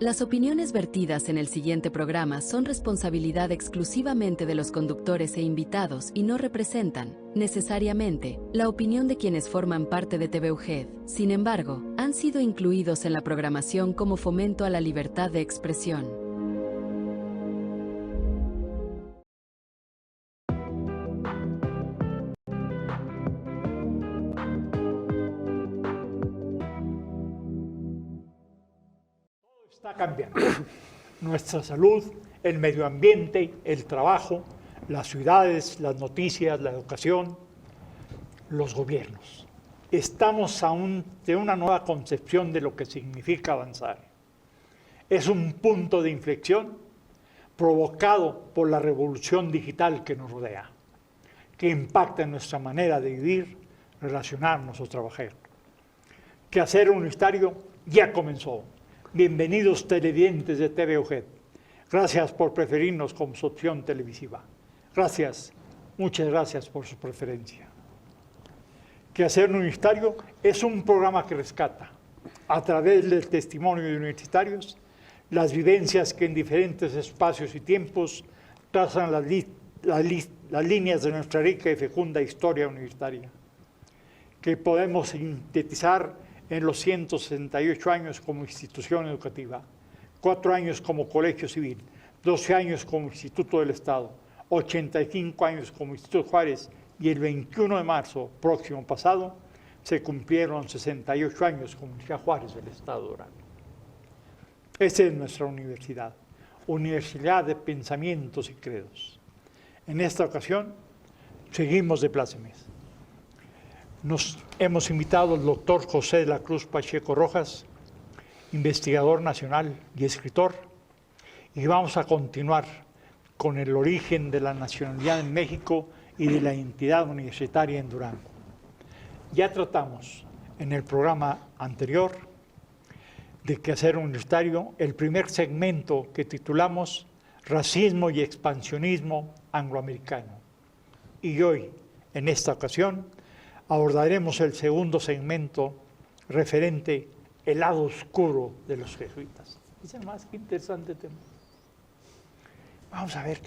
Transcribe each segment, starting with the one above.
Las opiniones vertidas en el siguiente programa son responsabilidad exclusivamente de los conductores e invitados y no representan, necesariamente, la opinión de quienes forman parte de TV UGED. Sin embargo, han sido incluidos en la programación como fomento a la libertad de expresión. Está cambiando. Nuestra salud, el medio ambiente, el trabajo, las ciudades, las noticias, la educación, los gobiernos. Estamos ante una nueva concepción de lo que significa avanzar. Es un punto de inflexión provocado por la revolución digital que nos rodea, que impacta en nuestra manera de vivir, relacionarnos o trabajar. Quehacer Universitario ya comenzó. Bienvenidos televidentes de TV UGED. Gracias por preferirnos como su opción televisiva. Gracias, muchas gracias por su preferencia. Quehacer Universitario es un programa que rescata, a través del testimonio de universitarios, las vivencias que en diferentes espacios y tiempos trazan las líneas de nuestra rica y fecunda historia universitaria, que podemos sintetizar en los 168 años como institución educativa, 4 años como colegio civil, 12 años como Instituto del Estado, 85 años como Instituto Juárez y el 21 de marzo próximo pasado se cumplieron 68 años como Universidad Juárez del Estado de Durango. Esa es nuestra universidad, universidad de pensamientos y credos. En esta ocasión seguimos de plácemes. Nos hemos invitado al doctor José de la Cruz Pacheco Rojas, investigador nacional y escritor, y vamos a continuar con el origen de la nacionalidad en México y de la identidad universitaria en Durango. Ya tratamos en el programa anterior de Quehacer Universitario el primer segmento que titulamos Racismo y expansionismo angloamericano. Y hoy, en esta ocasión, abordaremos el segundo segmento referente al lado oscuro de los jesuitas. Es más que interesante tema. Vamos a ver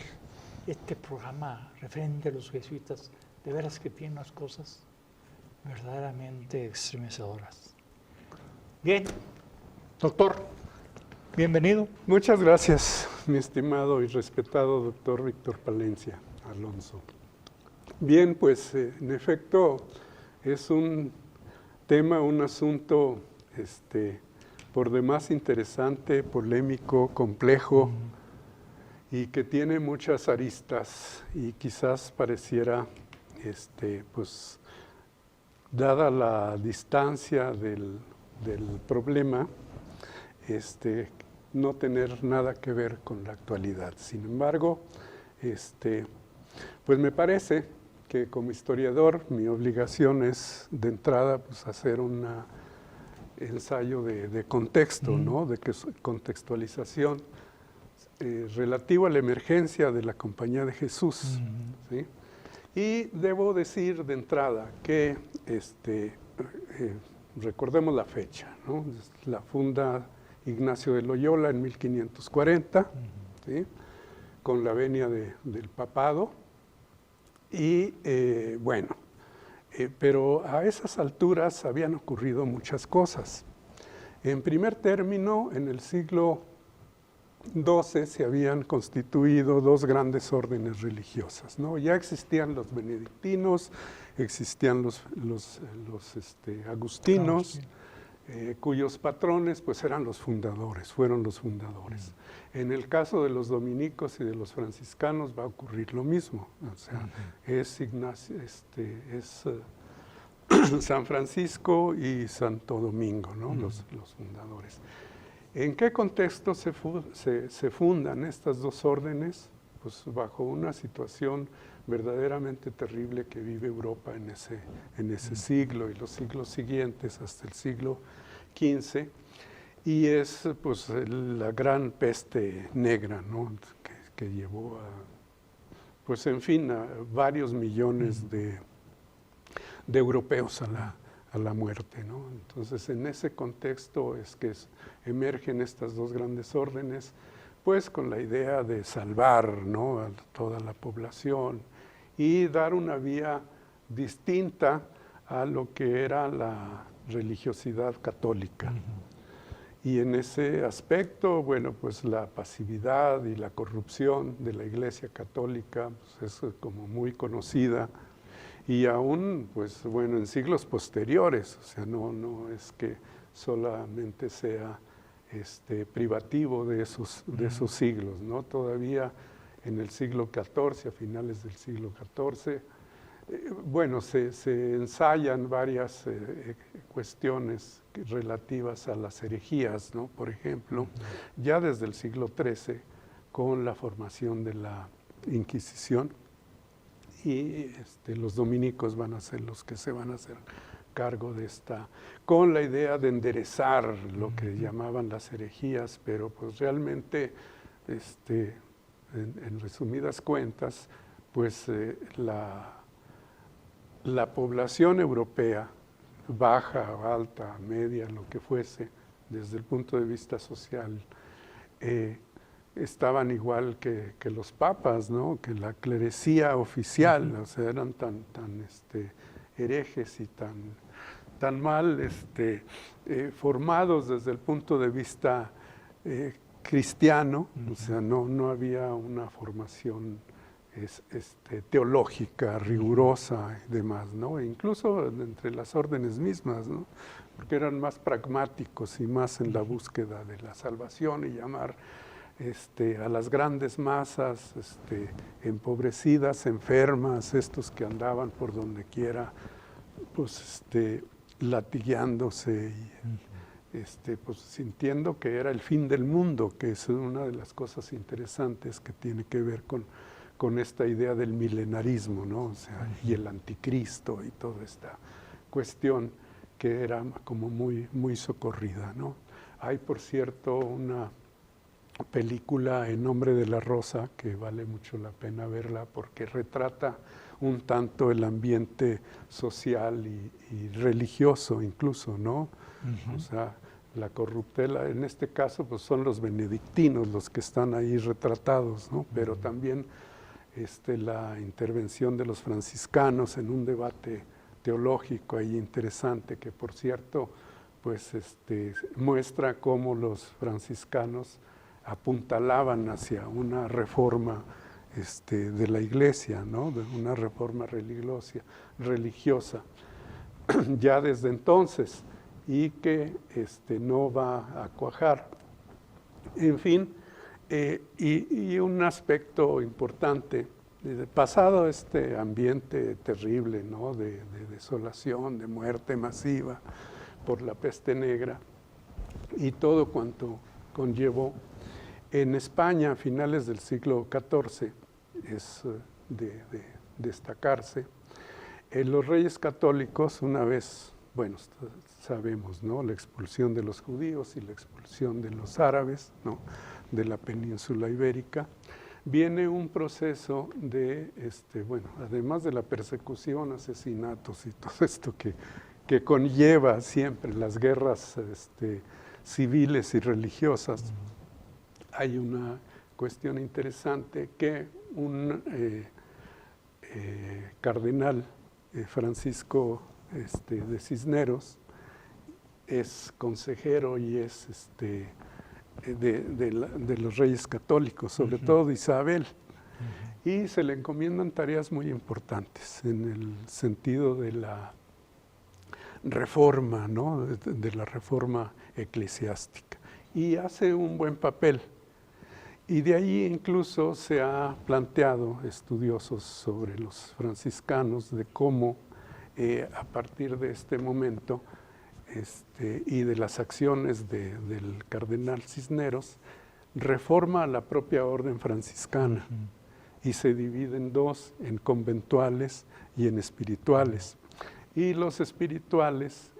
este programa referente a los jesuitas, de veras que tiene unas cosas verdaderamente estremecedoras. Bien, doctor, bienvenido. Muchas gracias, mi estimado y respetado doctor Víctor Palencia Alonso. Bien, pues en efecto es un tema, un asunto por demás interesante, polémico, complejo y que tiene muchas aristas y quizás pareciera, pues, dada la distancia del problema, no tener nada que ver con la actualidad. Sin embargo, pues me parece que como historiador mi obligación es de entrada pues, hacer un ensayo de contexto, ¿no? De contextualización relativo a la emergencia de la Compañía de Jesús. ¿Sí? Y debo decir de entrada que recordemos la fecha, ¿no? La funda Ignacio de Loyola en 1540, ¿sí? Con la venia del papado. Y bueno, pero a esas alturas habían ocurrido muchas cosas. En primer término, en el siglo XII se habían constituido dos grandes órdenes religiosas, ¿no? Ya existían los benedictinos, existían los agustinos, cuyos patrones pues eran los fundadores, fueron los fundadores. En el caso de los dominicos y de los franciscanos va a ocurrir lo mismo, o sea, es Ignacio, es San Francisco y Santo Domingo, ¿no? Los fundadores. ¿En qué contexto se fundan estas dos órdenes? Pues bajo una situación verdaderamente terrible que vive Europa en ese siglo y los siglos siguientes hasta el siglo XV, y es pues la gran peste negra, ¿no? que llevó a, pues en fin, a varios millones de europeos a la muerte, ¿no? Entonces, en ese contexto es que emergen estas dos grandes órdenes, pues con la idea de salvar, ¿no?, a toda la población y dar una vía distinta a lo que era la religiosidad católica. Y en ese aspecto, bueno, pues la pasividad y la corrupción de la Iglesia Católica pues, es como muy conocida. Y aún, pues bueno, en siglos posteriores, o sea, no es que solamente sea privativo de esos siglos, ¿no? Todavía en el siglo XIV, a finales del siglo XIV, bueno, se ensayan varias cuestiones relativas a las herejías, ¿no? Por ejemplo, ya desde el siglo XIII, con la formación de la Inquisición, y los dominicos van a ser los que se van a hacer cargo de esta, con la idea de enderezar lo que llamaban las herejías, pero pues realmente, en resumidas cuentas, pues la población europea, baja, alta, media, lo que fuese, desde el punto de vista social, estaban igual que los papas, ¿no?, que la clerecía oficial, o sea, eran tan herejes y tan mal formados desde el punto de vista cristiano, o sea, no había una formación teológica rigurosa y demás, ¿no? E incluso entre las órdenes mismas, ¿no?, porque eran más pragmáticos y más en la búsqueda de la salvación y llamar a las grandes masas empobrecidas, enfermas, estos que andaban por donde quiera, pues latigueándose y pues sintiendo que era el fin del mundo, que es una de las cosas interesantes que tiene que ver con esta idea del milenarismo, ¿no? O sea, y el anticristo y toda esta cuestión que era como muy socorrida, ¿no? Hay, por cierto, una película, En nombre de la rosa, que vale mucho la pena verla porque retrata un tanto el ambiente social y religioso incluso, ¿no? O sea, la corruptela, en este caso, pues son los benedictinos los que están ahí retratados, ¿no? Pero también la intervención de los franciscanos en un debate teológico ahí interesante, que por cierto, pues muestra cómo los franciscanos apuntalaban hacia una reforma de la Iglesia, ¿no?, de una reforma religiosa ya desde entonces, y que no va a cuajar. En fin, y un aspecto importante, pasado este ambiente terrible, ¿no?, de desolación, de muerte masiva por la peste negra y todo cuanto conllevó, en España a finales del siglo XIV, es de destacarse, los reyes católicos, una vez, bueno, sabemos, ¿no?, la expulsión de los judíos y la expulsión de los árabes, ¿no?, de la península ibérica, viene un proceso de, bueno, además de la persecución, asesinatos y todo esto que conlleva siempre las guerras civiles y religiosas, hay una cuestión interesante que un cardenal, Francisco de Cisneros, es consejero y es de los reyes católicos, sobre todo de Isabel, y se le encomiendan tareas muy importantes en el sentido de la reforma, ¿no?, de la reforma eclesiástica, y hace un buen papel. Y de ahí incluso se ha planteado estudiosos sobre los franciscanos de cómo a partir de este momento y de las acciones del cardenal Cisneros, reforma la propia orden franciscana y se divide en dos, en conventuales y en espirituales. Y los espirituales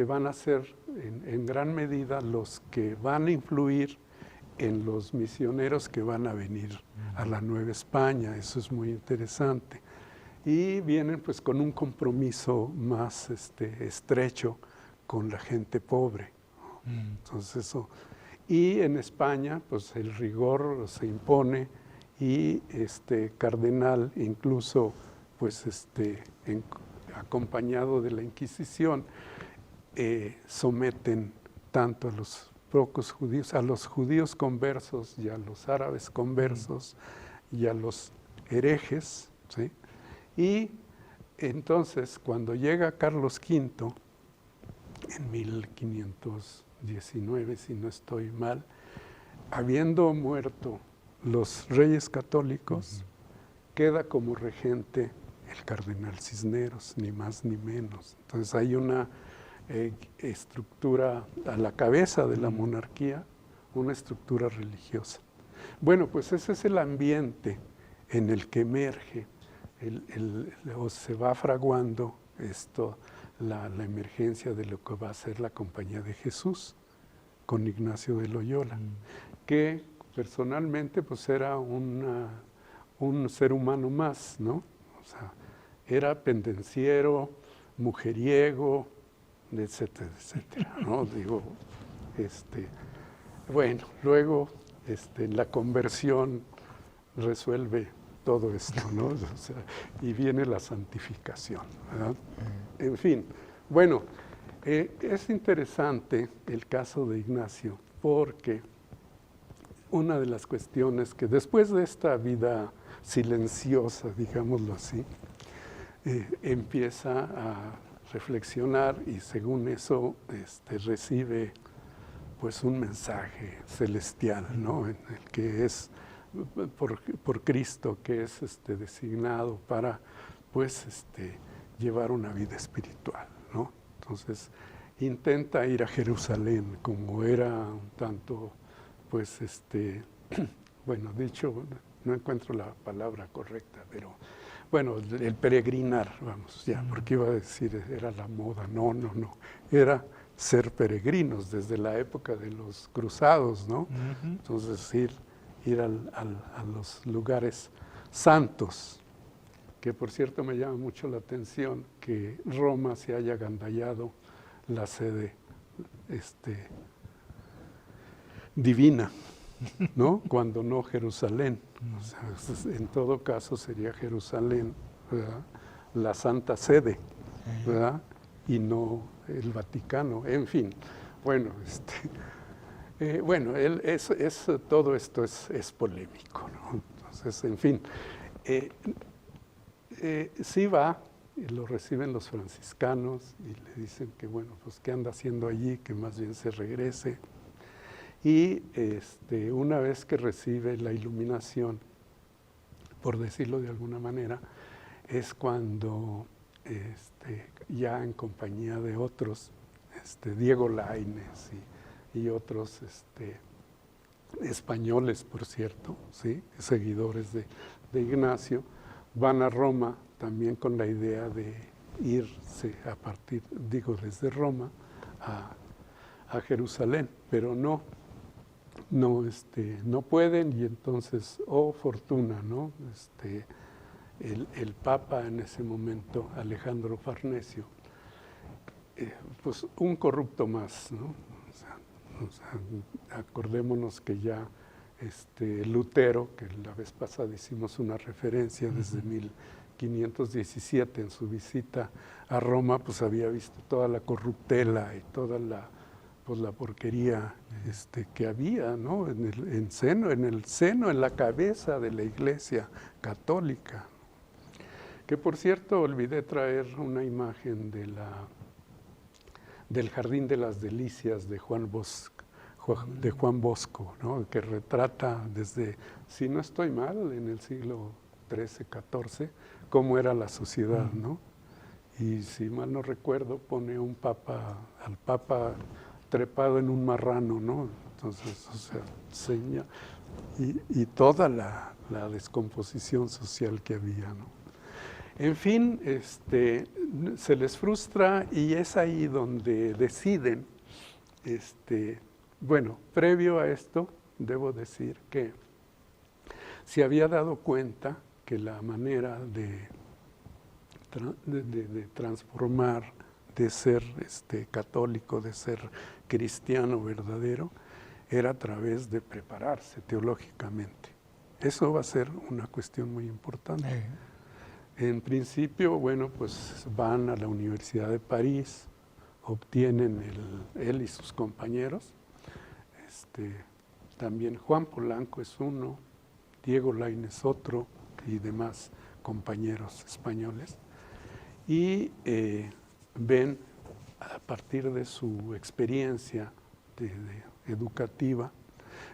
van a ser en gran medida los que van a influir en los misioneros que van a venir a la Nueva España. Eso es muy interesante. y vienen pues con un compromiso más estrecho con la gente pobre. Entonces eso, y en España pues el rigor se impone y cardenal incluso pues acompañado de la Inquisición someten tanto a los pocos judíos, a los judíos conversos y a los árabes conversos y a los herejes, ¿sí? Y entonces cuando llega Carlos V en 1519, si no estoy mal, habiendo muerto los reyes católicos, queda como regente el cardenal Cisneros, ni más ni menos. Entonces hay una estructura a la cabeza de la monarquía, una estructura religiosa. Bueno, pues ese es el ambiente en el que emerge, o se va fraguando la emergencia de lo que va a ser la Compañía de Jesús con Ignacio de Loyola, que personalmente pues era un ser humano más, ¿no? O sea, era pendenciero, mujeriego, etcétera, etcétera, ¿no? Digo, bueno, luego la conversión resuelve todo esto, ¿no? O sea, y viene la santificación, ¿verdad? En fin, bueno, es interesante el caso de Ignacio porque una de las cuestiones que después de esta vida silenciosa, digámoslo así, empieza a reflexionar y según eso recibe pues un mensaje celestial, ¿no? En el que es por Cristo, que es designado para pues llevar una vida espiritual, ¿no? Entonces intenta ir a Jerusalén, como era un tanto pues bueno, dicho, no encuentro la palabra correcta, pero bueno, el peregrinar, vamos, ya, porque iba a decir, era la moda, no, era ser peregrinos desde la época de los cruzados, ¿no? Entonces ir a los lugares santos, que por cierto me llama mucho la atención que Roma se haya agandallado la sede divina, ¿no? Cuando no Jerusalén. O sea, en todo caso sería Jerusalén, ¿verdad? La Santa Sede, ¿verdad? Y no el Vaticano, en fin. Bueno, todo esto es polémico, ¿no? Entonces, en fin, sí va, y lo reciben los franciscanos y le dicen que, bueno, pues, ¿qué anda haciendo allí? Que más bien se regrese. Y una vez que recibe la iluminación, por decirlo de alguna manera, es cuando ya en compañía de otros, Diego Lainez y otros españoles, por cierto, ¿sí? Seguidores de Ignacio, van a Roma también con la idea de irse desde Roma a Jerusalén, pero no pueden, y entonces, fortuna, ¿no? El Papa en ese momento, Alejandro Farnesio, pues un corrupto más, ¿no? O sea, acordémonos que ya Lutero, que la vez pasada hicimos una referencia desde 1517 en su visita a Roma, pues había visto toda la corruptela y toda la porquería que había, ¿no? en el seno, en la cabeza de la Iglesia católica. Que por cierto, olvidé traer una imagen del Jardín de las Delicias de Juan Bosco, ¿no? Que retrata desde, si no estoy mal, en el siglo XIII, XIV, cómo era la sociedad, ¿no? Y si mal no recuerdo, pone al Papa trepado en un marrano, ¿no? Entonces, o sea, seña, y toda la descomposición social que había, ¿no? En fin, se les frustra y es ahí donde deciden, bueno, previo a esto, debo decir que se había dado cuenta que la manera de transformar, de ser católico, de ser cristiano verdadero, era a través de prepararse teológicamente. Eso va a ser una cuestión muy importante. En principio, bueno, pues van a la Universidad de París, obtienen él y sus compañeros, también Juan Polanco es uno, Diego Lainez otro y demás compañeros españoles, y ven a partir de su experiencia educativa,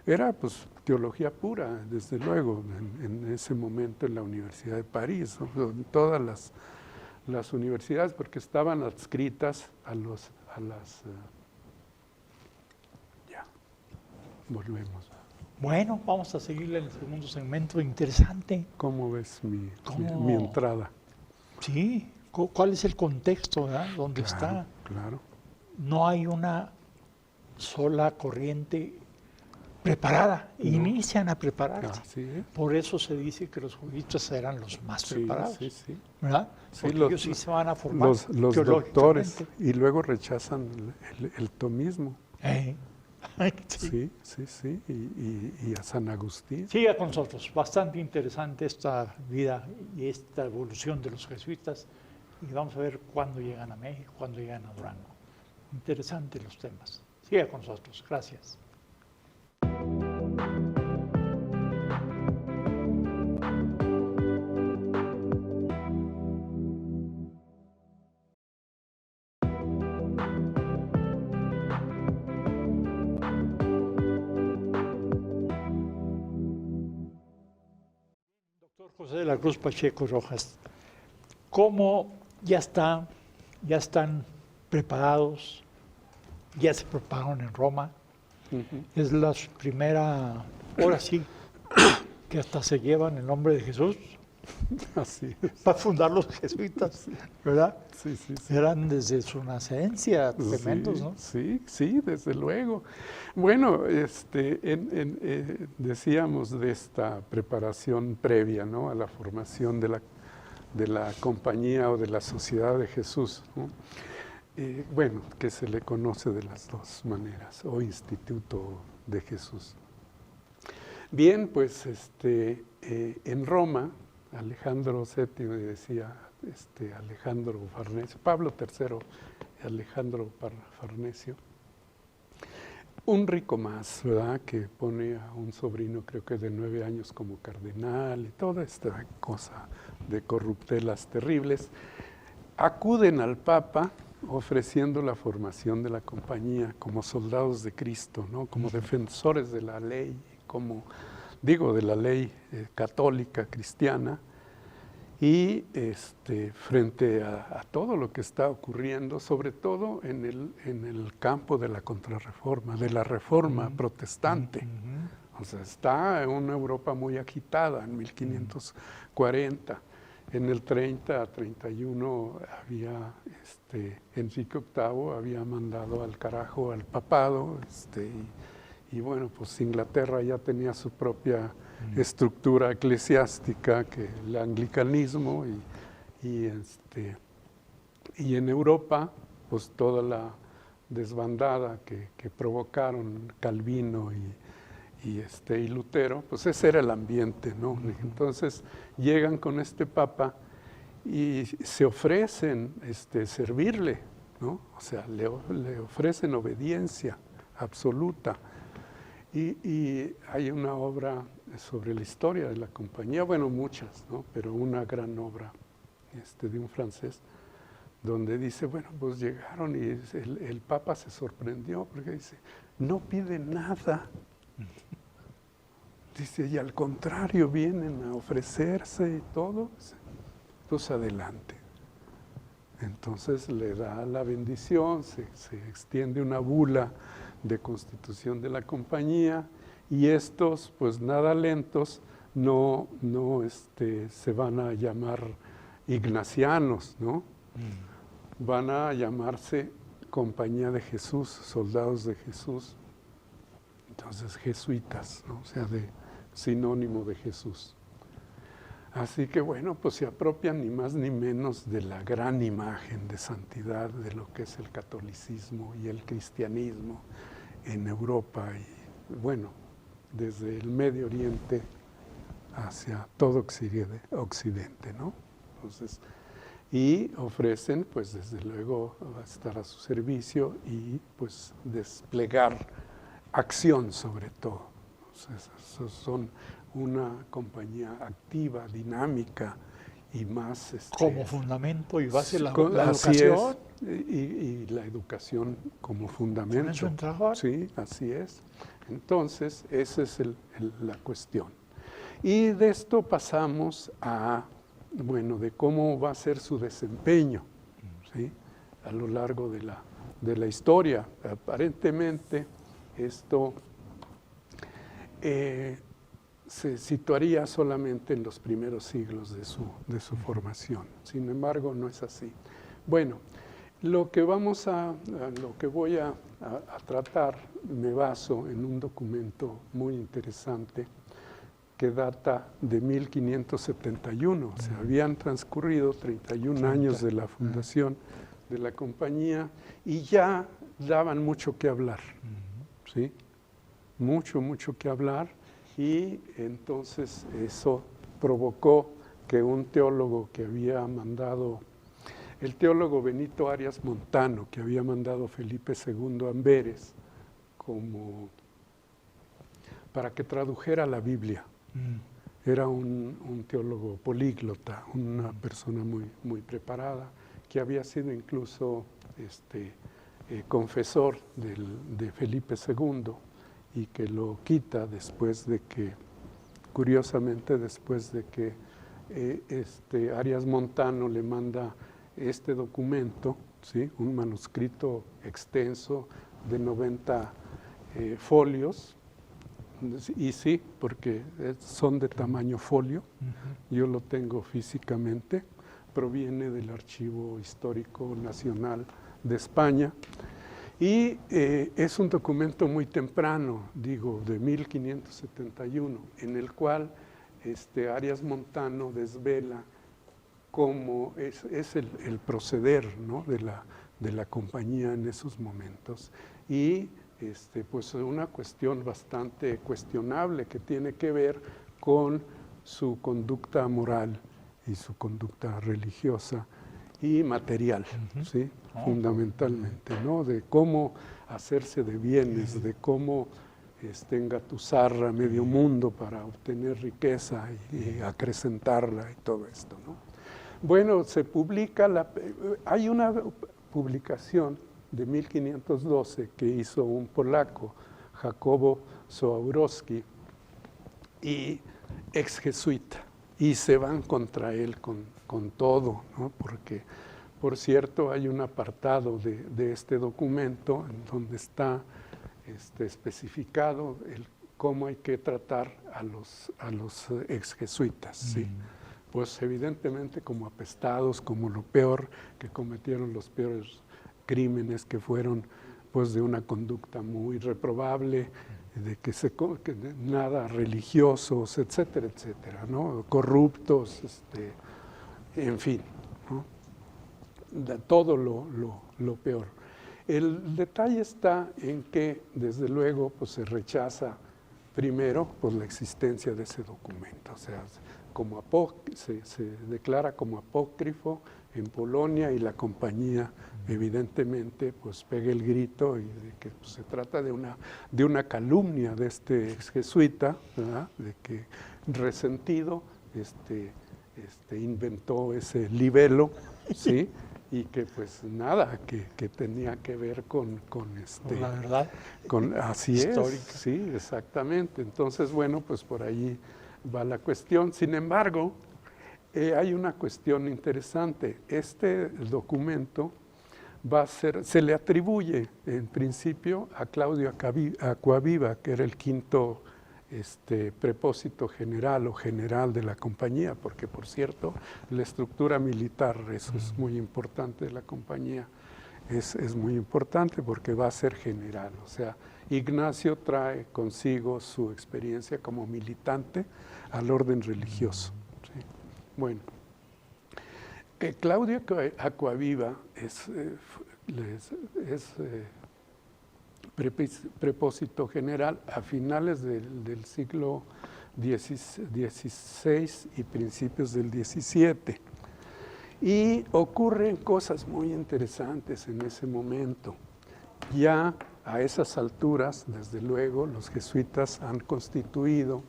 era pues teología pura, desde luego, en ese momento en la Universidad de París, ¿no? En todas las universidades, porque estaban adscritas a las... ya, volvemos. Bueno, vamos a seguirle en el segundo segmento. Interesante. ¿Cómo ves mi entrada? Sí, ¿cuál es el contexto, ¿verdad? ¿Dónde está? Claro. No hay una sola corriente preparada, No. Inician a prepararse. Así es. Por eso se dice que los juristas eran los más preparados, Sí. ¿verdad? Sí, Porque ellos sí se van a formar los doctores, y luego rechazan el tomismo. Sí. Sí, y a San Agustín. Siga con nosotros, bastante interesante esta vida y esta evolución de los jesuitas, y vamos a ver cuándo llegan a México, cuándo llegan a Durango. Interesantes los temas. Siga con nosotros, gracias. Doctor José de la Cruz Pacheco Rojas, ¿cómo ya están preparados? Ya se prepararon en Roma. Es la primera, ahora sí, que hasta se llevan el nombre de Jesús. Así Para fundar los jesuitas, ¿verdad? Sí. Eran desde su nacencia tremendos, ¿no? Sí, desde luego. Bueno, decíamos de esta preparación previa, ¿no?, a la formación de la compañía o de la Sociedad de Jesús, ¿no? Bueno, que se le conoce de las dos maneras, o Instituto de Jesús. Bien, pues en Roma, Alejandro VII, decía Alejandro Farnesio, Pablo III, Alejandro Farnesio, un rico más, ¿verdad?, que pone a un sobrino, creo que de 9 años, como cardenal y toda esta cosa de corruptelas terribles, acuden al Papa ofreciendo la formación de la compañía como soldados de Cristo, ¿no?, como defensores de la ley, como de la ley católica cristiana, y frente a todo lo que está ocurriendo, sobre todo en el campo de la contrarreforma, de la reforma protestante. O sea, está en una Europa muy agitada en 1540. En el 30 a 31 había Enrique VIII había mandado al carajo al papado, y bueno, pues Inglaterra ya tenía su propia estructura eclesiástica, que el anglicanismo, y en Europa, pues toda la desbandada que provocaron Calvino y Lutero, pues ese era el ambiente, ¿no? Entonces llegan con este papa y se ofrecen servirle, ¿no? O sea, le ofrecen obediencia absoluta. Y hay una obra sobre la historia de la compañía, bueno, muchas, ¿no?, pero una gran obra de un francés, donde dice, bueno, pues llegaron y el Papa se sorprendió, porque dice, no pide nada. Dice, y al contrario, vienen a ofrecerse y todo, pues adelante. Entonces le da la bendición, se extiende una bula de constitución de la compañía, y estos, pues nada lentos, no se van a llamar ignacianos, ¿no? Van a llamarse Compañía de Jesús, Soldados de Jesús. Entonces, jesuitas, ¿no? O sea, sinónimo de Jesús. Así que bueno, pues se apropian ni más ni menos de la gran imagen de santidad de lo que es el catolicismo y el cristianismo en Europa y bueno, desde el Medio Oriente hacia todo Occidente, ¿no? Entonces, y ofrecen, pues desde luego, estar a su servicio y pues desplegar acción sobre todo. Entonces, son una compañía activa, dinámica y más... como fundamento y base la así educación. Y la educación como fundamento. Sí, así es. Entonces, esa es la cuestión. Y de esto pasamos a, bueno, de cómo va a ser su desempeño, ¿sí? A lo largo de la historia. Aparentemente, esto se situaría solamente en los primeros siglos de su formación. Sin embargo, no es así. Bueno, lo que voy a tratar, me baso en un documento muy interesante que data de 1571. O sea, habían transcurrido 31 años de la fundación de la compañía y ya daban mucho que hablar, ¿sí? Mucho que hablar, y entonces eso provocó que un teólogo que había mandado, el teólogo Benito Arias Montano, que había mandado Felipe II a Amberes para que tradujera la Biblia. Era un teólogo políglota, una persona muy preparada, que había sido incluso confesor de Felipe II, y que lo quita después de que, curiosamente, después de que Arias Montano le manda este documento, ¿sí? Un manuscrito extenso de 90 folios, y sí, porque son de tamaño folio, yo lo tengo físicamente, proviene del Archivo Histórico Nacional de España, y es un documento muy temprano, digo, de 1571, en el cual Arias Montano desvela cómo es el proceder, ¿no? de la compañía en esos momentos, y pues una cuestión bastante cuestionable que tiene que ver con su conducta moral y su conducta religiosa y material, ¿sí? Fundamentalmente, ¿no? De cómo hacerse de bienes, de cómo engatusar a medio mundo para obtener riqueza y acrecentarla y todo esto, ¿no? Bueno, se publica, hay una publicación de 1512 que hizo un polaco, Jacobo Soaurowski, y ex jesuita, y se van contra él con todo, ¿no? Porque, por cierto, hay un apartado de este documento en donde está especificado cómo hay que tratar a los ex jesuitas, ¿sí? Pues evidentemente como apestados, como lo peor, que cometieron los peores crímenes, que fueron pues de una conducta muy reprobable, de que nada religiosos, etcétera, etcétera, ¿no? Corruptos, en fin, ¿no? Todo lo peor. El detalle está en que, desde luego, pues se rechaza primero pues la existencia de ese documento, o sea, se declara como apócrifo en Polonia, y la compañía evidentemente pues pega el grito y de que pues, se trata de una calumnia de este ex jesuita, ¿verdad? De que resentido inventó ese libelo, ¿sí? Y que pues nada, que tenía que ver con la verdad así histórica. Es, sí, exactamente. Entonces, bueno, pues por ahí va la cuestión. Sin embargo, hay una cuestión interesante. Este documento se le atribuye en principio a Claudio Acquaviva, que era el quinto prepósito general o general de la compañía, porque por cierto, la estructura militar, eso es muy importante de la compañía, es muy importante porque va a ser general. O sea, Ignacio trae consigo su experiencia como militante al orden religioso, ¿sí? Bueno, Claudio Acquaviva es prepósito general a finales del siglo XVI y principios del XVII. Y ocurren cosas muy interesantes en ese momento. Ya a esas alturas, desde luego, los jesuitas han constituido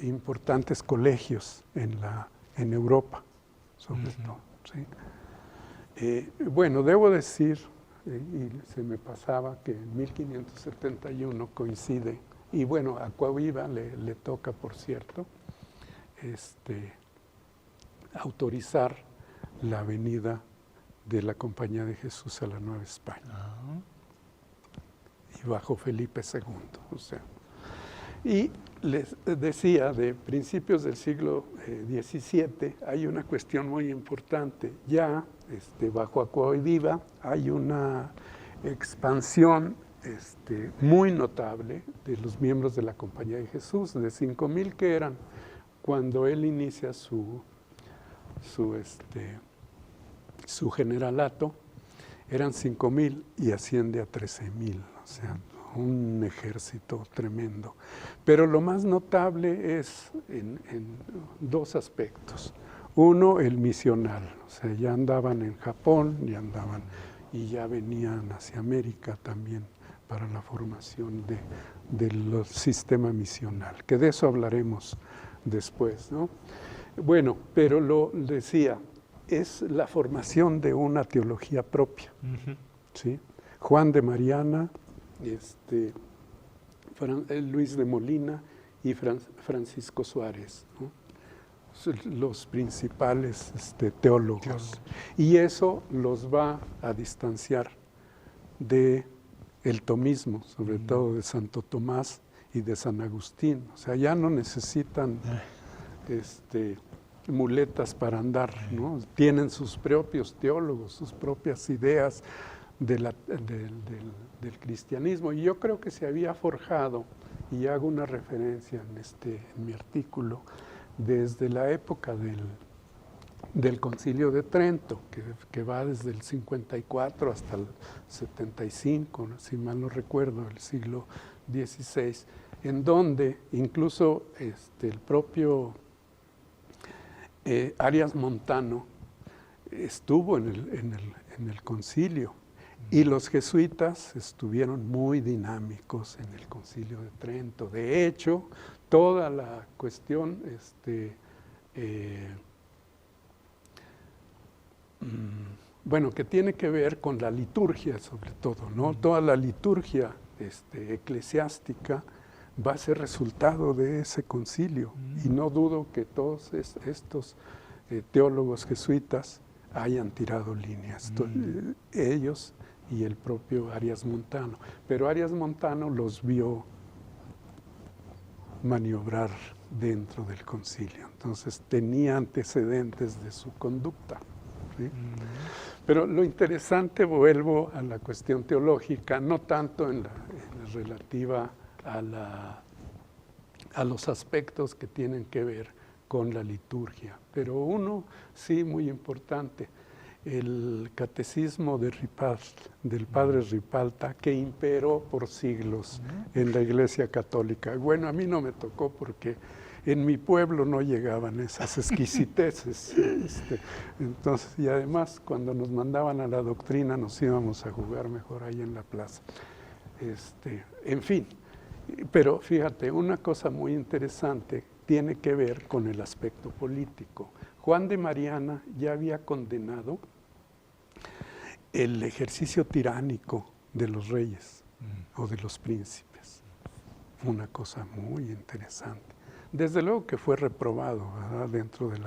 importantes colegios en Europa, sobre todo. ¿Sí? Bueno, debo decir, y se me pasaba, que en 1571 coincide, y bueno, a Acquaviva le toca, por cierto, autorizar la venida de la Compañía de Jesús a la Nueva España. Y bajo Felipe II, o sea. Y les decía, de principios del siglo XVII hay una cuestión muy importante. Ya bajo Acquaviva hay una expansión muy notable de los miembros de la Compañía de Jesús, de 5,000 que eran cuando él inicia su generalato, eran 5,000 y asciende a 13,000, o sea, un ejército tremendo. Pero lo más notable es en dos aspectos. Uno, el misional, o sea, ya andaban en Japón, y ya venían hacia América también para la formación del sistema misional, que de eso hablaremos después, ¿no? Bueno, pero lo decía, es la formación de una teología propia, ¿sí? Juan de Mariana, Luis de Molina y Francisco Suárez, ¿no? Los principales teólogos. Y eso los va a distanciar del tomismo, sobre todo de Santo Tomás y de San Agustín. O sea, ya no necesitan muletas para andar, ¿no? Tienen sus propios teólogos, sus propias ideas del cristianismo. Y yo creo que se había forjado, y hago una referencia en mi artículo, desde la época del Concilio de Trento, que va desde el 54 hasta el 75, si mal no recuerdo, el siglo XVI, en donde incluso el propio Arias Montano estuvo en el concilio, y los jesuitas estuvieron muy dinámicos en el Concilio de Trento. De hecho, toda la cuestión bueno, que tiene que ver con la liturgia, sobre todo, ¿no? Toda la liturgia eclesiástica va a ser resultado de ese concilio, y no dudo que todos estos teólogos jesuitas hayan tirado líneas, ellos y el propio Arias Montano. Pero Arias Montano los vio maniobrar dentro del concilio, entonces tenía antecedentes de su conducta, ¿sí? Pero lo interesante, vuelvo a la cuestión teológica, no tanto en la relativa a los aspectos que tienen que ver con la liturgia, pero uno sí muy importante, el catecismo de Ripaalt, del padre Ripalta, que imperó por siglos en la Iglesia Católica. Bueno, a mí no me tocó porque en mi pueblo no llegaban esas exquisiteces. Entonces, y además, cuando nos mandaban a la doctrina, nos íbamos a jugar mejor ahí en la plaza. En fin, pero fíjate, una cosa muy interesante tiene que ver con el aspecto político. Juan de Mariana ya había condenado el ejercicio tiránico de los reyes o de los príncipes. Una cosa muy interesante. Desde luego que fue reprobado, ¿verdad?, dentro de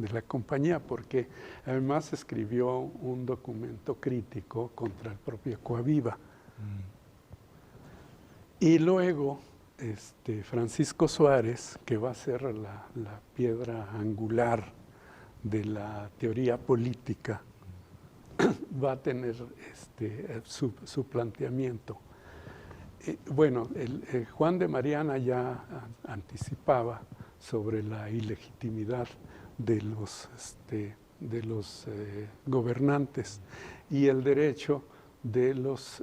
la compañía, porque además escribió un documento crítico contra el propio Acquaviva. Y luego Francisco Suárez, que va a ser la piedra angular de la teoría política, va a tener su planteamiento. Bueno, Juan de Mariana ya anticipaba sobre la ilegitimidad de los gobernantes y el derecho de los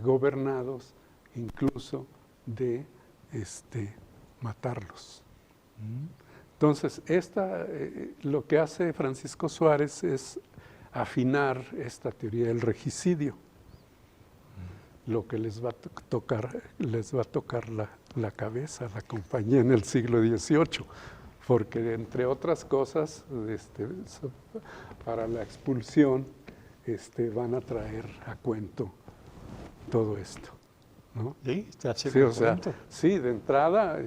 gobernados incluso de matarlos. Entonces, lo que hace Francisco Suárez es afinar esta teoría del regicidio, lo que les va a tocar la cabeza a la compañía en el siglo XVIII, porque entre otras cosas, para la expulsión van a traer a cuento todo esto, ¿no? Sí, sí, de entrada,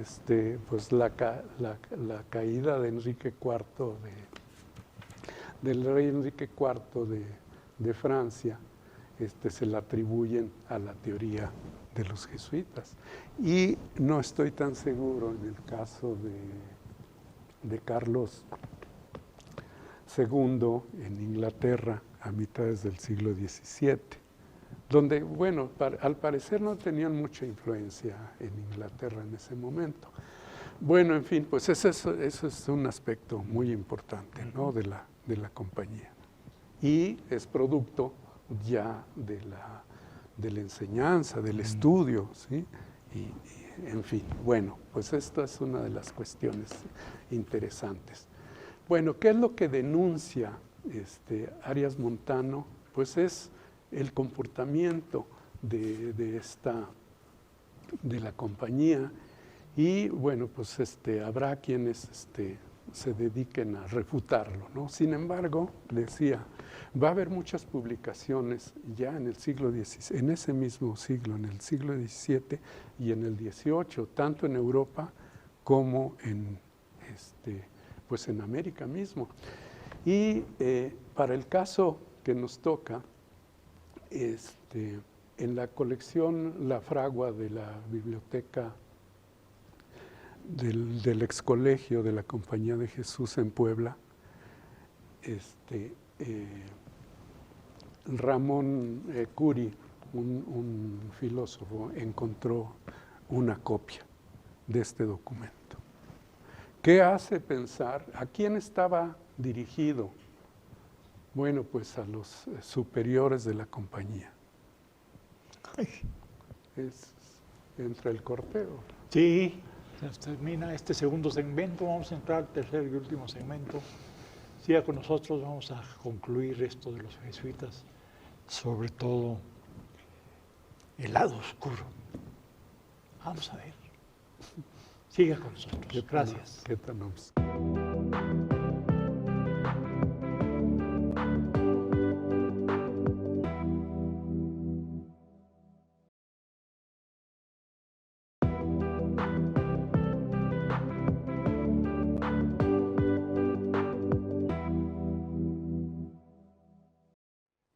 pues la caída de Enrique IV, del rey Enrique IV de Francia, se la atribuyen a la teoría de los jesuitas. Y no estoy tan seguro en el caso de Carlos II en Inglaterra a mitades del siglo XVII, donde, bueno, al parecer no tenían mucha influencia en Inglaterra en ese momento. Bueno, en fin, pues eso es un aspecto muy importante, ¿no?, de la compañía. Y es producto ya de la enseñanza, del estudio, ¿sí? Y, en fin, bueno, pues esta es una de las cuestiones interesantes. Bueno, ¿qué es lo que denuncia Arias Montano? Pues es el comportamiento de la compañía, y bueno, pues habrá quienes se dediquen a refutarlo, ¿no? Sin embargo, decía, va a haber muchas publicaciones ya en el siglo XVI, en ese mismo siglo, en el siglo XVII y en el XVIII, tanto en Europa como pues en América mismo. Y para el caso que nos toca, en la colección La Fragua de la biblioteca del ex colegio de la Compañía de Jesús en Puebla, Ramón Curi, un filósofo, encontró una copia de este documento. ¿Qué hace pensar? ¿A quién estaba dirigido? Bueno, pues a los superiores de la compañía. Entra el corteo. Sí, se termina este segundo segmento, vamos a entrar al tercer y último segmento. Siga con nosotros, vamos a concluir esto de los jesuitas, sobre todo el lado oscuro. Vamos a ver. Siga con nosotros. Gracias. ¿Qué tal?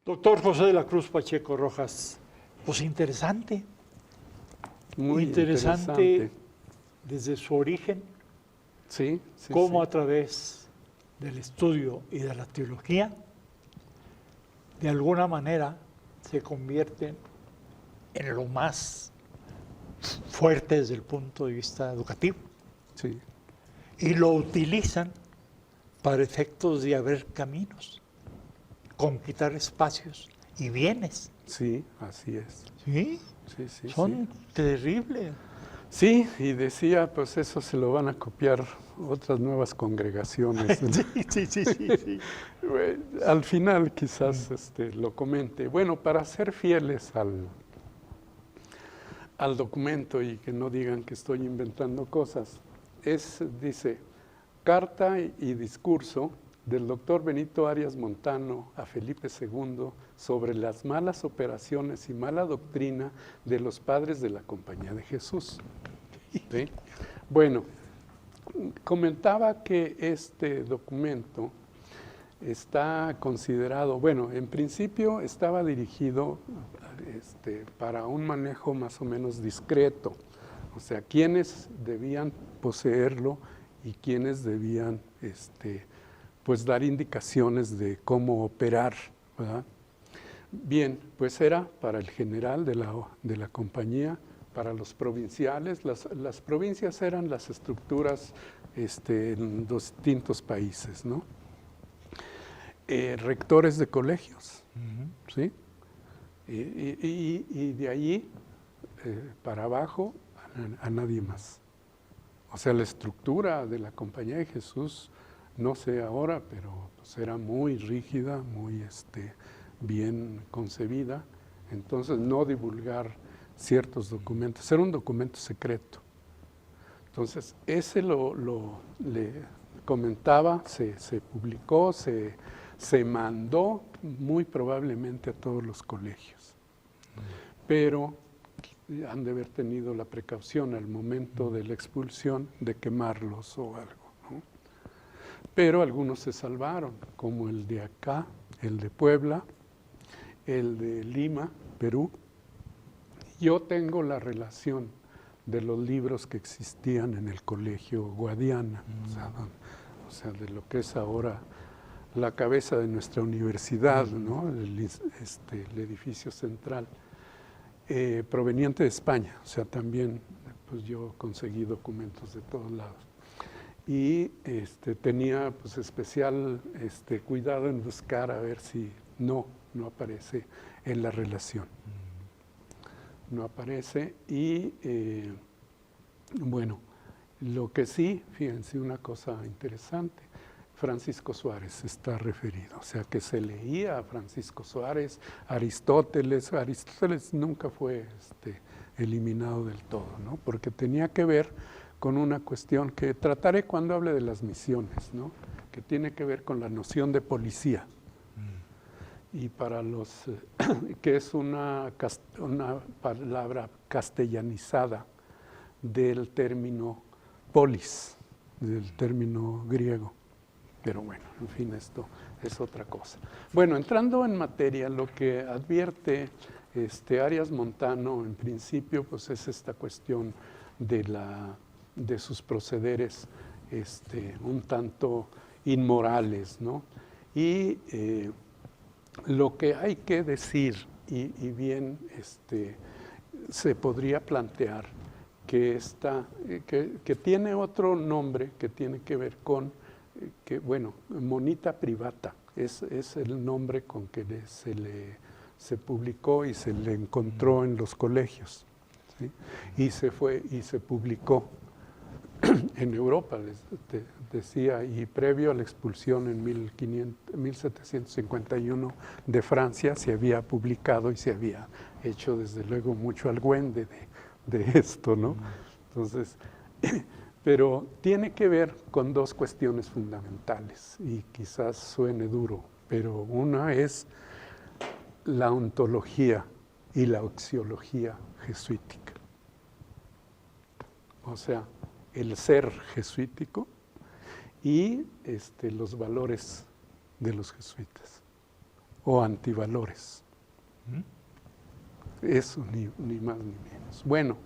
Doctor José de la Cruz Pacheco Rojas, pues interesante. Muy interesante desde su origen, sí, cómo a través del estudio y de la teología, de alguna manera se convierten en lo más fuerte desde el punto de vista educativo. Sí. Y lo utilizan para efectos de abrir caminos, conquistar espacios y bienes. Sí, así es. ¿Sí? Sí, son terribles. Sí, y decía, pues eso se lo van a copiar otras nuevas congregaciones. Sí. Bueno, al final quizás lo comente. Bueno, para ser fieles al documento y que no digan que estoy inventando cosas, dice, carta y discurso del doctor Benito Arias Montano a Felipe II sobre las malas operaciones y mala doctrina de los padres de la Compañía de Jesús. ¿Sí? Bueno, comentaba que este documento está considerado, bueno, en principio estaba dirigido para un manejo más o menos discreto, o sea, quiénes debían poseerlo y quiénes debían pues dar indicaciones de cómo operar, ¿verdad? Bien, pues era para el general de la compañía, para los provinciales. Las provincias eran las estructuras en distintos países, ¿no? Rectores de colegios, ¿sí? Y de allí para abajo a nadie más. O sea, la estructura de la Compañía de Jesús, no sé ahora, pero pues era muy rígida, muy bien concebida. Entonces, no divulgar ciertos documentos, era un documento secreto. Entonces, ese le comentaba, se publicó, se mandó muy probablemente a todos los colegios. Pero han de haber tenido la precaución al momento de la expulsión de quemarlos o algo, ¿no? Pero algunos se salvaron, como el de acá, el de Puebla, el de Lima, Perú. Yo tengo la relación de los libros que existían en el colegio Guadiana, o sea, de lo que es ahora la cabeza de nuestra universidad, ¿no? El edificio central, proveniente de España. O sea, también pues yo conseguí documentos de todos lados. Y tenía pues especial cuidado en buscar a ver si no aparece en la relación. No aparece y bueno, lo que sí, fíjense una cosa interesante, Francisco Suárez está referido, o sea que se leía a Francisco Suárez, Aristóteles nunca fue eliminado del todo, ¿no? Porque tenía que ver con una cuestión que trataré cuando hable de las misiones, ¿no? Que tiene que ver con la noción de policía. Y para los que es una palabra castellanizada del término polis, del término griego. Pero bueno, en fin, esto es otra cosa. Bueno, entrando en materia, lo que advierte Arias Montano, en principio, pues es esta cuestión de sus procederes un tanto inmorales, ¿no? Y lo que hay que decir, y bien se podría plantear, que tiene otro nombre que tiene que ver con, monita privata, es el nombre con que se publicó y se le encontró en los colegios, ¿sí? Y se publicó en Europa, decía, y previo a la expulsión en 1751 de Francia, se había publicado y se había hecho desde luego mucho argüende de esto, ¿no? Entonces, pero tiene que ver con dos cuestiones fundamentales, y quizás suene duro, pero una es la ontología y la axiología jesuítica. O sea, el ser jesuítico y los valores de los jesuitas, o antivalores. Eso, ni más ni menos. Bueno,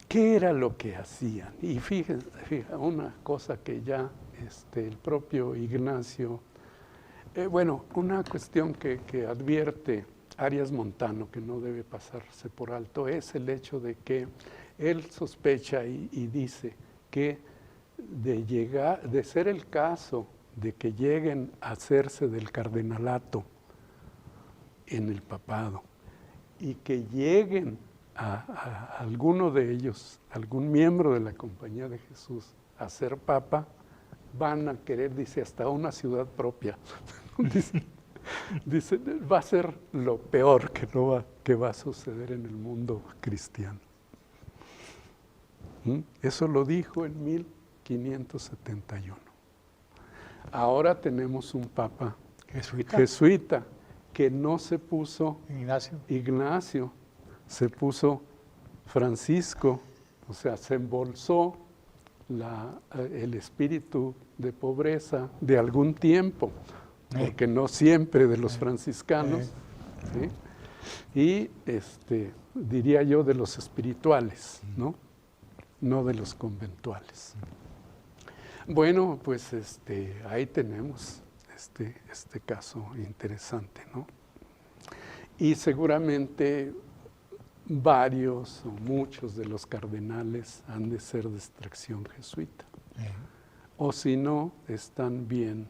¿qué era lo que hacían? Y fíjense, una cosa que ya el propio Ignacio, una cuestión que advierte Arias Montano, que no debe pasarse por alto, es el hecho de que él sospecha y dice que de ser el caso de que lleguen a hacerse del cardenalato en el papado y que lleguen a alguno de ellos, algún miembro de la Compañía de Jesús, a ser papa, van a querer, dice, hasta una ciudad propia. dice, va a ser lo peor que va a suceder en el mundo cristiano. Eso lo dijo en 1571. Ahora tenemos un papa jesuita que no se puso Ignacio, se puso Francisco, o sea, se embolsó el espíritu de pobreza de algún tiempo, porque no siempre de los franciscanos, ¿sí? Y diría yo de los espirituales, ¿no? No de los conventuales. Bueno, pues ahí tenemos este caso interesante, ¿no? Y seguramente varios o muchos de los cardenales han de ser de extracción jesuita. O si no, están bien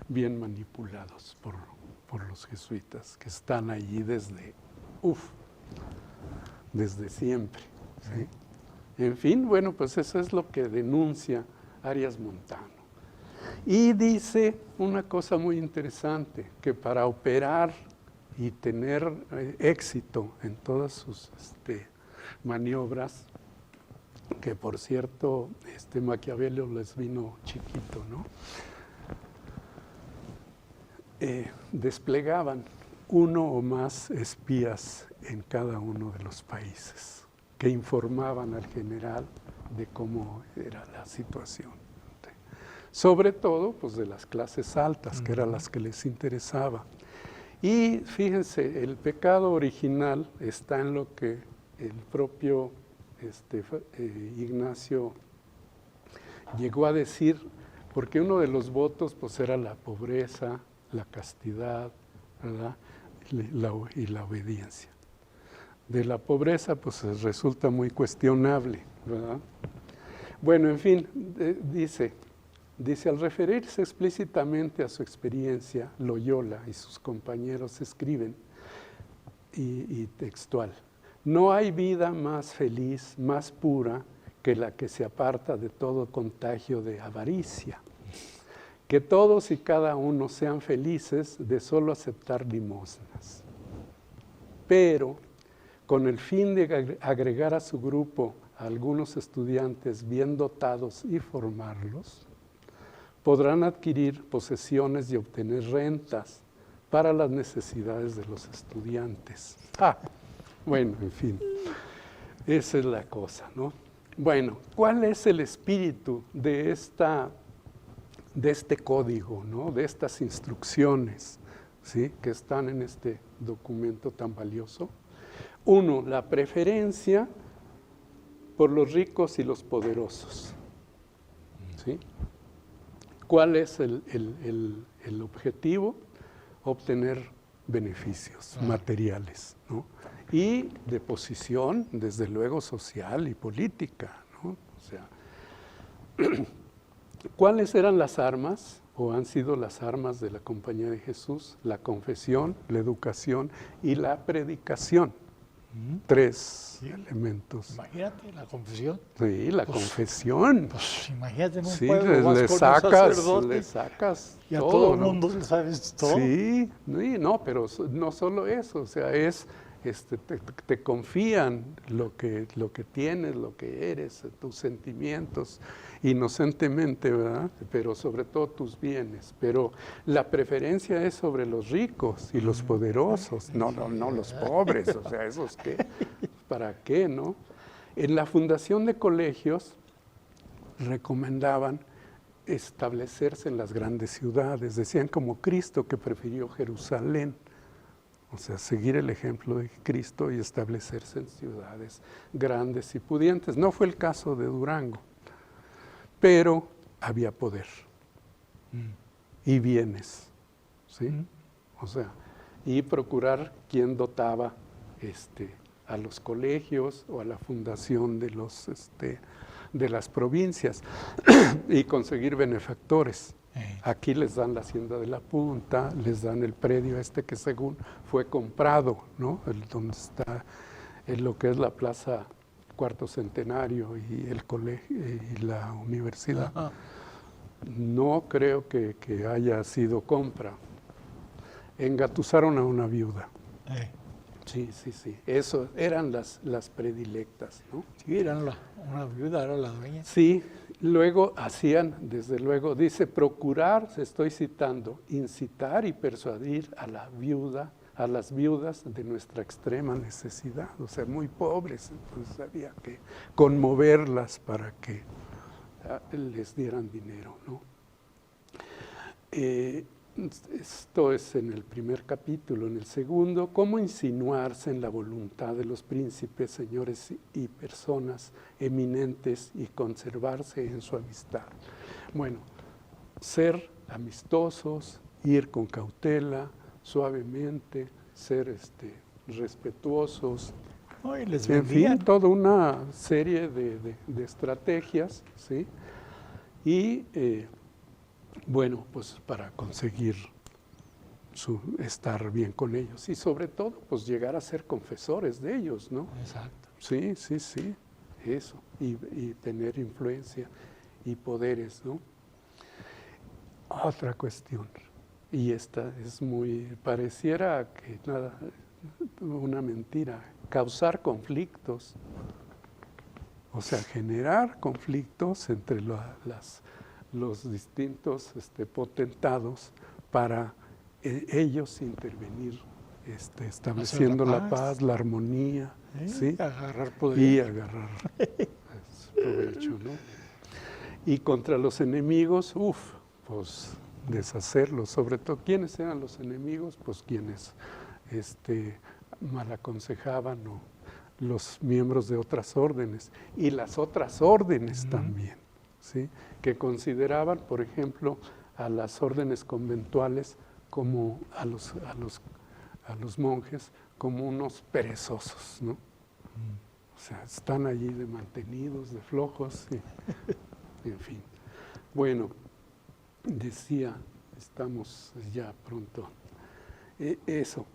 manipulados por los jesuitas, que están allí desde siempre. ¿Sí? En fin, bueno, pues eso es lo que denuncia Arias Montano. Y dice una cosa muy interesante, que para operar y tener éxito en todas sus maniobras, que por cierto Maquiavelo les vino chiquito, ¿no? Desplegaban uno o más espías en cada uno de los países que informaban al general de cómo era la situación. Sobre todo, pues de las clases altas, que eran las que les interesaba. Y fíjense, el pecado original está en lo que el propio Ignacio llegó a decir, porque uno de los votos pues era la pobreza, la castidad, ¿verdad? Y la obediencia. De la pobreza pues resulta muy cuestionable, ¿verdad? Bueno, en fin, dice, al referirse explícitamente a su experiencia, Loyola y sus compañeros escriben, y textual, no hay vida más feliz, más pura, que la que se aparta de todo contagio de avaricia. Que todos y cada uno sean felices de solo aceptar limosnas. Pero, con el fin de agregar a su grupo a algunos estudiantes bien dotados y formarlos, podrán adquirir posesiones y obtener rentas para las necesidades de los estudiantes. Bueno, en fin, esa es la cosa, ¿no? Bueno, ¿cuál es el espíritu de este código, ¿no? De estas instrucciones, ¿sí? Que están en este documento tan valioso? Uno, la preferencia por los ricos y los poderosos, ¿sí? ¿Cuál es el objetivo? Obtener beneficios materiales, ¿no? Y de posición, desde luego, social y política, ¿no? O sea, ¿cuáles eran las armas o han sido las armas de la Compañía de Jesús? La confesión, la educación y la predicación. Tres elementos. Imagínate, la confesión. Sí, la confesión. Pues imagínate en un Sí, pueblo vas le con sacas y a todo, todo el ¿no? mundo le sabes todo. Sí, no, pero no solo eso, o sea, te confían lo que tienes, lo que eres, tus sentimientos, inocentemente, ¿verdad? Pero sobre todo tus bienes. Pero la preferencia es sobre los ricos y los poderosos, no los pobres, o sea, esos qué, ¿para qué, no? En la fundación de colegios recomendaban establecerse en las grandes ciudades, decían como Cristo que prefirió Jerusalén. O sea, seguir el ejemplo de Cristo y establecerse en ciudades grandes y pudientes. No fue el caso de Durango, pero había poder y bienes, ¿sí? O sea, y procurar quién dotaba a los colegios o a la fundación de las provincias y conseguir benefactores. Aquí les dan la hacienda de la Punta, les dan el predio que según fue comprado, ¿no? Donde está lo que es la Plaza Cuarto Centenario y el colegio y la universidad. Ajá. No creo que haya sido compra. Engatusaron a una viuda. Sí. Eso eran las predilectas, ¿no? Sí, una viuda, era la dueña. Sí. Luego hacían, desde luego, dice, procurar, estoy citando, incitar y persuadir a las viudas de nuestra extrema necesidad, o sea, muy pobres, entonces había que conmoverlas para que les dieran dinero, ¿no? Esto es en el primer capítulo. En el segundo, cómo insinuarse en la voluntad de los príncipes, señores y personas eminentes y conservarse en su amistad. Bueno, ser amistosos, ir con cautela, suavemente, ser respetuosos, No, y les en vendían. fin, toda una serie de estrategias, ¿sí? Y bueno, pues para conseguir estar bien con ellos y sobre todo, pues llegar a ser confesores de ellos, ¿no? Exacto. Sí, sí, sí, eso, y tener influencia y poderes, ¿no? Otra cuestión, y esta es muy, pareciera que nada, una mentira, causar conflictos, o sea, generar conflictos entre los distintos potentados para ellos intervenir, estableciendo la paz, la armonía, ¿sí? Agarrar poder. Y agarrar provecho, ¿no? Y contra los enemigos, pues deshacerlos, sobre todo, ¿quiénes eran los enemigos? Pues quienes mal aconsejaban o los miembros de otras órdenes y las otras órdenes también, ¿sí? Que consideraban, por ejemplo, a las órdenes conventuales como a los monjes como unos perezosos, ¿no? O sea, están allí de mantenidos, de flojos, en fin. Bueno, decía, estamos ya pronto. Eso.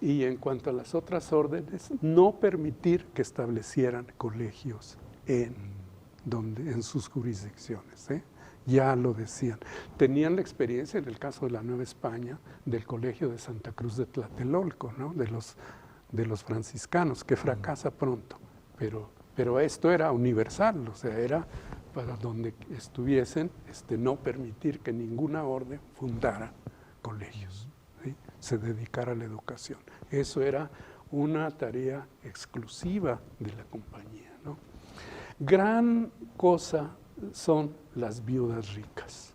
Y en cuanto a las otras órdenes, no permitir que establecieran colegios en sus jurisdicciones, ¿eh? Ya lo decían. Tenían la experiencia, en el caso de la Nueva España, del Colegio de Santa Cruz de Tlatelolco, ¿no? de los franciscanos, que fracasa pronto. Pero esto era universal, o sea, era para donde estuviesen, no permitir que ninguna orden fundara colegios, ¿sí? Se dedicara a la educación. Eso era una tarea exclusiva de la compañía, ¿no? Gran cosa son las viudas ricas.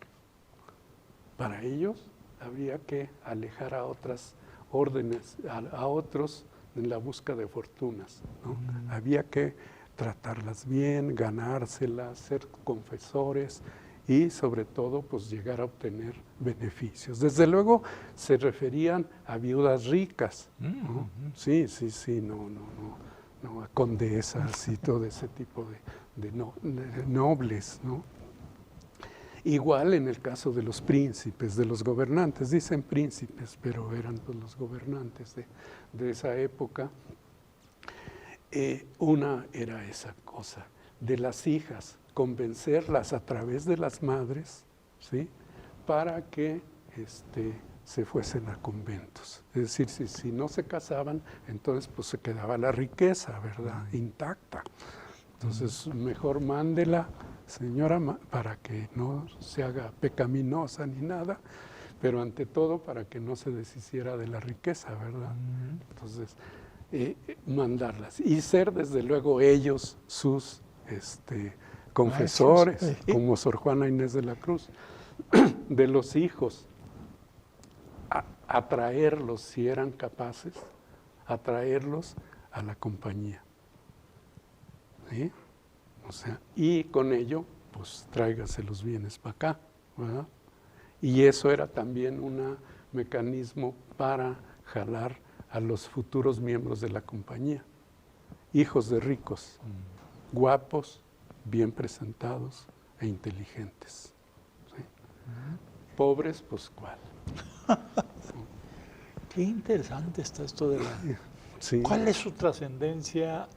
Para ellos habría que alejar a otras órdenes, a otros en la busca de fortunas, ¿no? Había que tratarlas bien, ganárselas, ser confesores y sobre todo pues llegar a obtener beneficios. Desde luego se referían a viudas ricas, ¿no? Sí, no a condesas y todo ese tipo de nobles, ¿no? Igual en el caso de los príncipes, de los gobernantes, dicen príncipes, pero eran pues, los gobernantes de esa época. Una era esa cosa, de las hijas, convencerlas a través de las madres, ¿sí? Para que se fuesen a conventos. Es decir, si no se casaban, entonces pues se quedaba la riqueza, ¿verdad? Intacta. Entonces, mejor mándela, señora, para que no se haga pecaminosa ni nada, pero ante todo para que no se deshiciera de la riqueza, ¿verdad? Entonces, mandarlas y ser desde luego ellos sus confesores, como Sor Juana Inés de la Cruz, de los hijos, atraerlos, si eran capaces, atraerlos a la compañía. ¿Sí? O sea, y con ello, pues tráigase los bienes para acá, ¿verdad? Y eso era también un mecanismo para jalar a los futuros miembros de la compañía. Hijos de ricos, guapos, bien presentados e inteligentes. ¿Sí? Pobres, pues ¿cuál? Qué interesante está esto de la... Sí. ¿Cuál es su trascendencia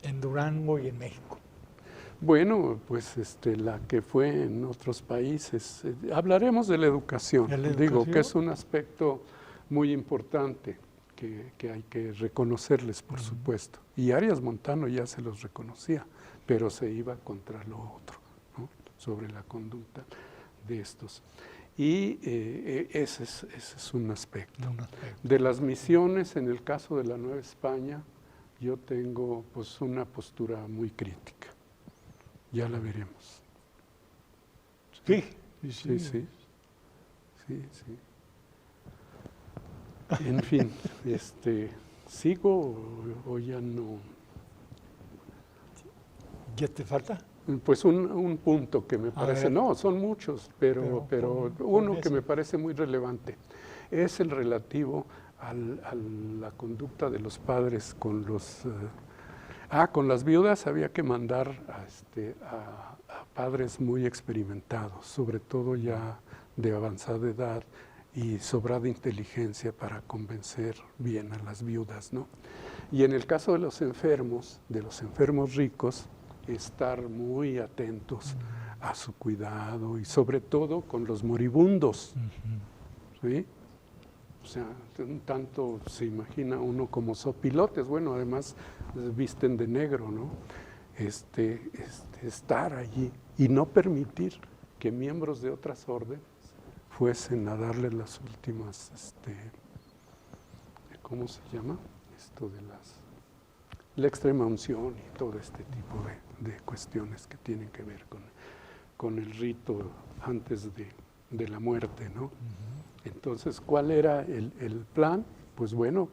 en Durango y en México? Bueno, pues la que fue en otros países. Hablaremos de la educación. Digo que es un aspecto muy importante que hay que reconocerles, por supuesto. Y Arias Montano ya se los reconocía, pero se iba contra lo otro, ¿no? Sobre la conducta de estos. Y ese es un aspecto. De las misiones, en el caso de la Nueva España, yo tengo pues una postura muy crítica. Ya la veremos. Sí. En fin, ¿sigo o ya no? ¿Ya te falta? Pues un punto que me parece, no, son muchos, pero uno que me parece muy relevante es el relativo a la conducta de los padres con los... con las viudas había que mandar a padres muy experimentados, sobre todo ya de avanzada edad y sobrada inteligencia para convencer bien a las viudas, ¿no? Y en el caso de los enfermos ricos, estar muy atentos a su cuidado y sobre todo con los moribundos, ¿sí? O sea, un tanto se imagina uno como sopilotes, bueno, además visten de negro, ¿no? Estar allí y no permitir que miembros de otras órdenes fuesen a darle las últimas, ¿cómo se llama? Esto de la extrema unción y todo este tipo de cuestiones que tienen que ver con el rito antes de la muerte, ¿no? Entonces, ¿cuál era el plan? Pues bueno,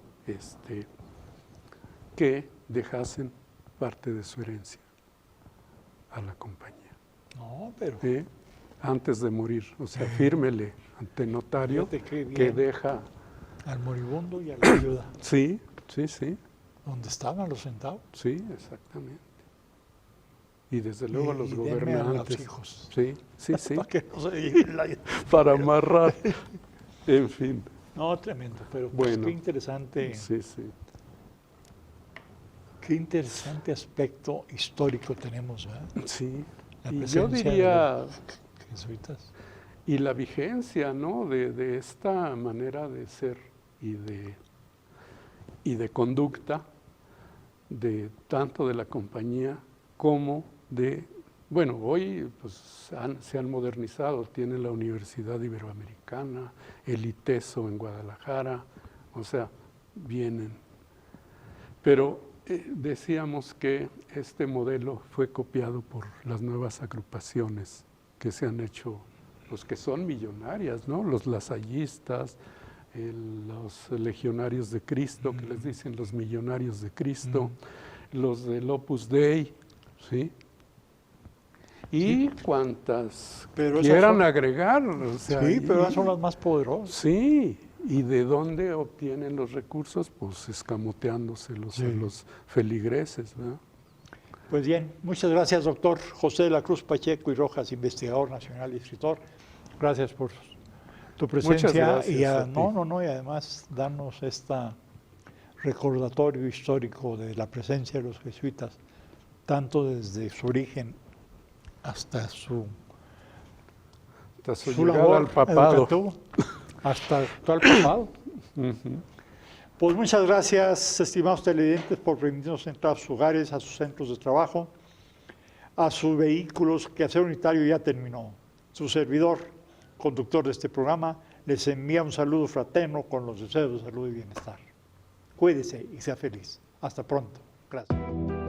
que dejasen parte de su herencia a la compañía. No, pero... Antes de morir, o sea, fírmele ante notario que deja... Al moribundo y a la viuda. Sí, sí, sí. ¿Dónde estaban los centavos? Sí, exactamente. Y desde luego los gobernantes. A los hijos. Sí, sí, sí. Para que no se lleven la... Para amarrar. En fin. No, tremendo, pero pues bueno, qué interesante. Sí, sí. Qué interesante aspecto histórico tenemos, ¿verdad? Sí. La Y yo presencia diría... de los jesuitas. Y la vigencia, ¿no? de esta manera de ser y de conducta, tanto de la compañía como bueno, hoy pues, se han modernizado, tiene la Universidad Iberoamericana, el ITESO en Guadalajara, o sea, vienen. Pero decíamos que este modelo fue copiado por las nuevas agrupaciones que se han hecho, los que son millonarias, ¿no? Los lasallistas, los legionarios de Cristo, que les dicen los millonarios de Cristo, los del Opus Dei, ¿sí? Y cuantas quieran agregar. O sea, sí, pero esas son las más poderosas. Sí, ¿y de dónde obtienen los recursos? Pues escamoteándoselos a los feligreses, ¿verdad? Pues bien, muchas gracias, doctor José de la Cruz Pacheco y Rojas, investigador nacional y escritor. Gracias por tu presencia. Muchas gracias y a ti. y además darnos este recordatorio histórico de la presencia de los jesuitas, tanto desde su origen hasta su llegada labor al papado. hasta el actual papado. Pues muchas gracias, estimados televidentes, por permitirnos entrar a sus hogares, a sus centros de trabajo, a sus vehículos. Quehacer Unitario ya terminó. Su servidor, conductor de este programa, les envía un saludo fraterno con los deseos de salud y bienestar. Cuídese y sea feliz. Hasta pronto. Gracias.